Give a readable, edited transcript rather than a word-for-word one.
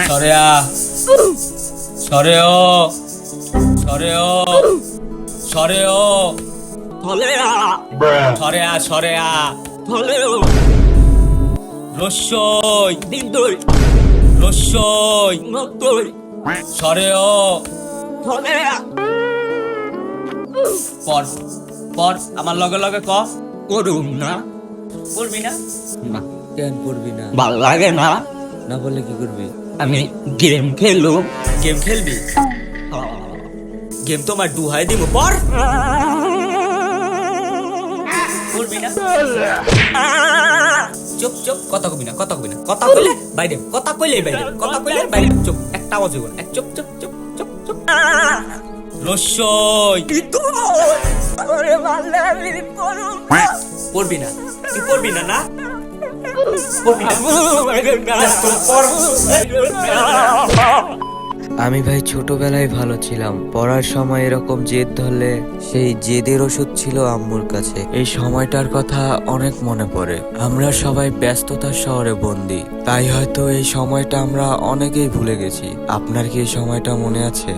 সরেয়া সরেও সরেও সরেও ধলেয়া সরেয়া সরেয়া ধলেও রস্যই দিদই রস্যই নতই সরেও ধলেয়া পর পর আমার লগে লগে ক করুম না করবি না না কেন পড়বি না? ভাল লাগে না না বললে কি করবি? আমি গেম খেলুম গেম খেলবি গেম তো আমার দুহাই দিব পর করবি না চুপ চুপ কথা কবি না কথা কবি না কথা কইলে বাইরে কথা কইলে বাইরে কথা কইলে বাইরে চুপ একটা আওয়াজ হইব না চুপ চুপ চুপ চুপ চুপ রস্যই ওরে মারলে আমি করুম পড়বি না তুই পড়বি না না পড়বি না আমি ভাই ছোটবেলায় ভালো ছিলাম, পড়ার সময় এরকম জেদ ধরলে সেই জেদের ওষুধ ছিল আম্মুর কাছে। এই সময়টার কথা অনেক মনে পড়ে। আমরা সবাই ব্যস্ততার শহরে বন্দি, তাই হয়তো এই সময়টা আমরা অনেকেই ভুলে গেছি। আপনার কি এই সময়টা মনে আছে?